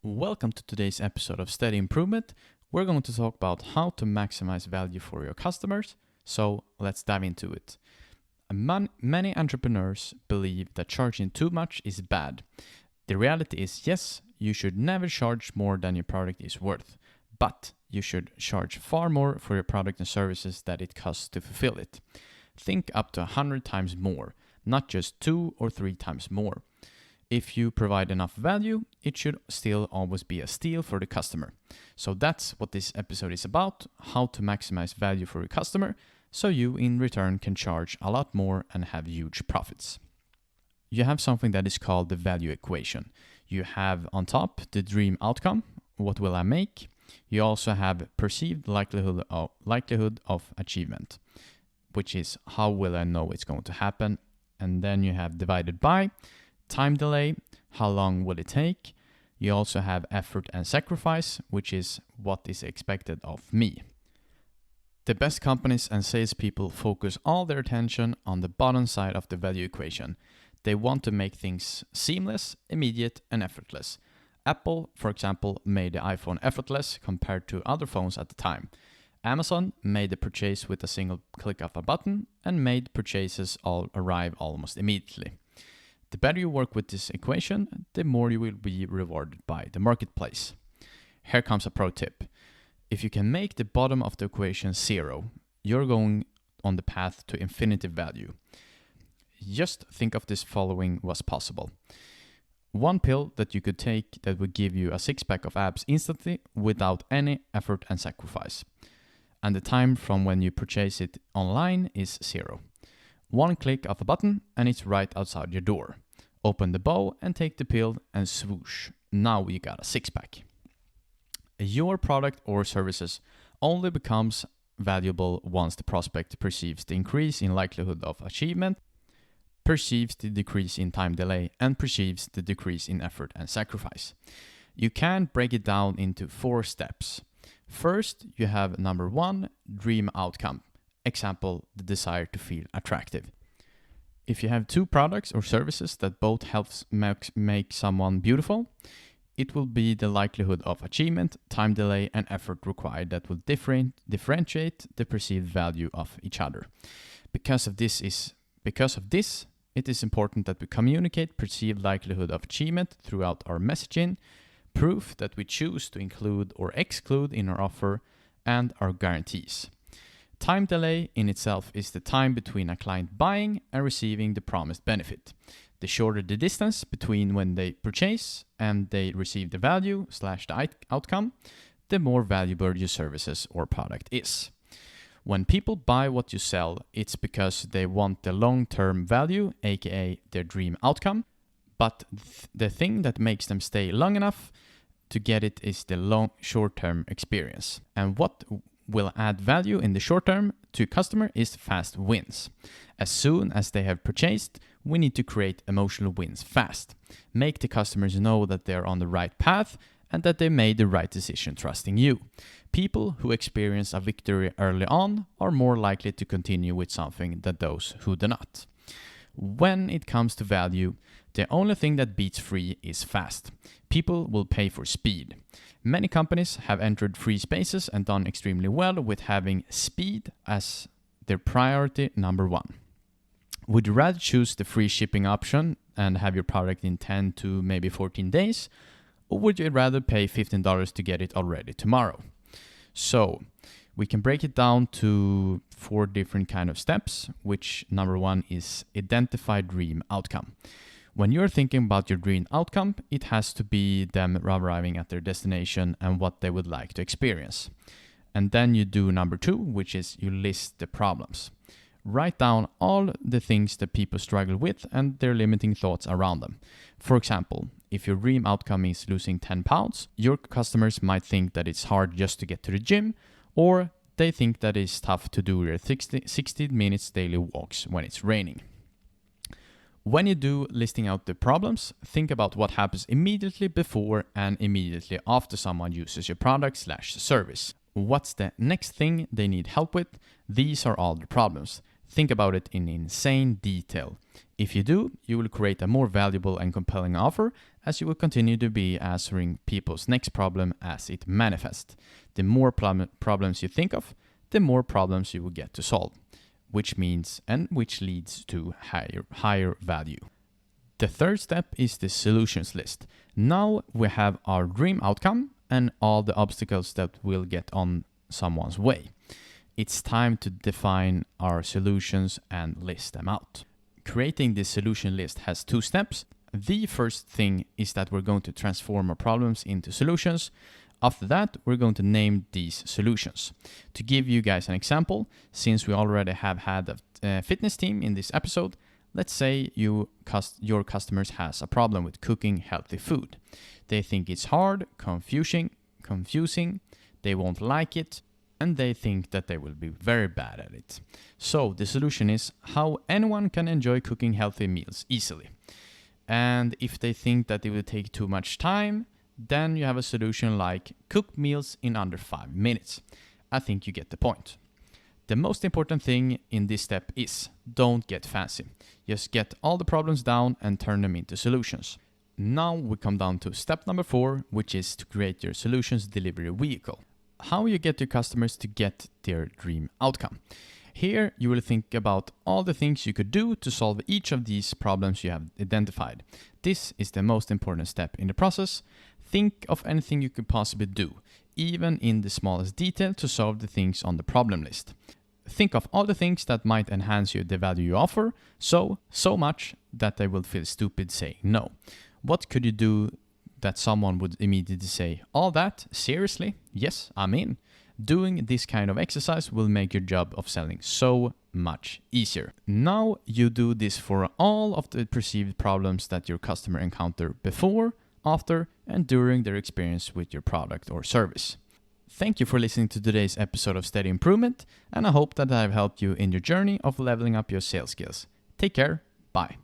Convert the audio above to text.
Welcome to today's episode of Steady Improvement. We're going to talk about how to maximize value for your customers. So let's dive into it. Many entrepreneurs believe that charging too much is bad. The reality is, yes, you should never charge more than your product is worth, but you should charge far more for your product and services that it costs to fulfill it. Think up to 100 times more, not just 2 or 3 times more. If you provide enough value, it should still always be a steal for the customer. So that's what this episode is about, how to maximize value for your customer, so you in return can charge a lot more and have huge profits. You have something that is called the value equation. You have on top the dream outcome, what will I make? You also have perceived likelihood of achievement, which is how will I know it's going to happen? And then you have divided by time delay, how long will it take? You also have effort and sacrifice, which is what is expected of me. The best companies and salespeople focus all their attention on the bottom side of the value equation. They want to make things seamless, immediate, and effortless. Apple, for example, made the iPhone effortless compared to other phones at the time. Amazon made the purchase with a single click of a button and made purchases all arrive almost immediately. The better you work with this equation, the more you will be rewarded by the marketplace. Here comes a pro tip. If you can make the bottom of the equation 0, you're going on the path to infinite value. Just think of this following was possible. One pill that you could take that would give you a six-pack of abs instantly without any effort and sacrifice. And the time from when you purchase it online is 0. One click of a button and it's right outside your door. Open the bow and take the pill and swoosh, now you got a six-pack. Your product or services only becomes valuable once the prospect perceives the increase in likelihood of achievement, perceives the decrease in time delay, and perceives the decrease in effort and sacrifice. You can break it down into 4 steps. First, you have number 1, dream outcome. Example, the desire to feel attractive. If you have 2 products or services that both helps make someone beautiful, it will be the likelihood of achievement, time delay, and effort required that will differentiate the perceived value of each other. Because of this, it is important that we communicate perceived likelihood of achievement throughout our messaging, proof that we choose to include or exclude in our offer, and our guarantees. Time delay in itself is the time between a client buying and receiving the promised benefit. The shorter the distance between when they purchase and they receive the value / the outcome, the more valuable your services or product is. When people buy what you sell, it's because they want the long-term value, aka their dream outcome, but the thing that makes them stay long enough to get it is the short-term experience. And what will add value in the short term to customer is fast wins. As soon as they have purchased, we need to create emotional wins fast. Make the customers know that they're on the right path and that they made the right decision trusting you. People who experience a victory early on are more likely to continue with something than those who do not. When it comes to value, the only thing that beats free is fast. People will pay for speed. Many companies have entered free spaces and done extremely well with having speed as their priority number 1. Would you rather choose the free shipping option and have your product in 10 to maybe 14 days? Or would you rather pay $15 to get it already tomorrow? So we can break it down to 4 different kind of steps, which number 1 is identify dream outcome. When you're thinking about your dream outcome, it has to be them arriving at their destination and what they would like to experience. And then you do number 2, which is you list the problems. Write down all the things that people struggle with and their limiting thoughts around them. For example, if your dream outcome is losing 10 pounds, your customers might think that it's hard just to get to the gym, or they think that it's tough to do your 60 minutes daily walks when it's raining. When you do listing out the problems, think about what happens immediately before and immediately after someone uses your product / service. What's the next thing they need help with? These are all the problems. Think about it in insane detail. If you do, you will create a more valuable and compelling offer, as you will continue to be answering people's next problem as it manifests. The more problems you think of, the more problems you will get to solve, which leads to higher value. The third step is the solutions list. Now we have our dream outcome and all the obstacles that will get on someone's way. It's time to define our solutions and list them out. Creating this solution list has 2 steps. The first thing is that we're going to transform our problems into solutions. After that, we're going to name these solutions. To give you guys an example, since we already have had a fitness team in this episode, let's say your customers has a problem with cooking healthy food. They think it's hard, confusing, they won't like it, and they think that they will be very bad at it. So the solution is how anyone can enjoy cooking healthy meals easily. And if they think that it will take too much time, then you have a solution like cook meals in under 5 minutes. I think you get the point. The most important thing in this step is don't get fancy. Just get all the problems down and turn them into solutions. Now we come down to step number 4, which is to create your solutions delivery vehicle. How you get your customers to get their dream outcome. Here you will think about all the things you could do to solve each of these problems you have identified. This is the most important step in the process. Think of anything you could possibly do, even in the smallest detail, to solve the things on the problem list. Think of all the things that might enhance the value you offer, so much that they will feel stupid saying no. What could you do that someone would immediately say, all that? Seriously? Yes, I'm in. Doing this kind of exercise will make your job of selling so much easier. Now you do this for all of the perceived problems that your customer encounter before, after, and during their experience with your product or service. Thank you for listening to today's episode of Steady Improvement, and I hope that I have helped you in your journey of leveling up your sales skills. Take care. Bye.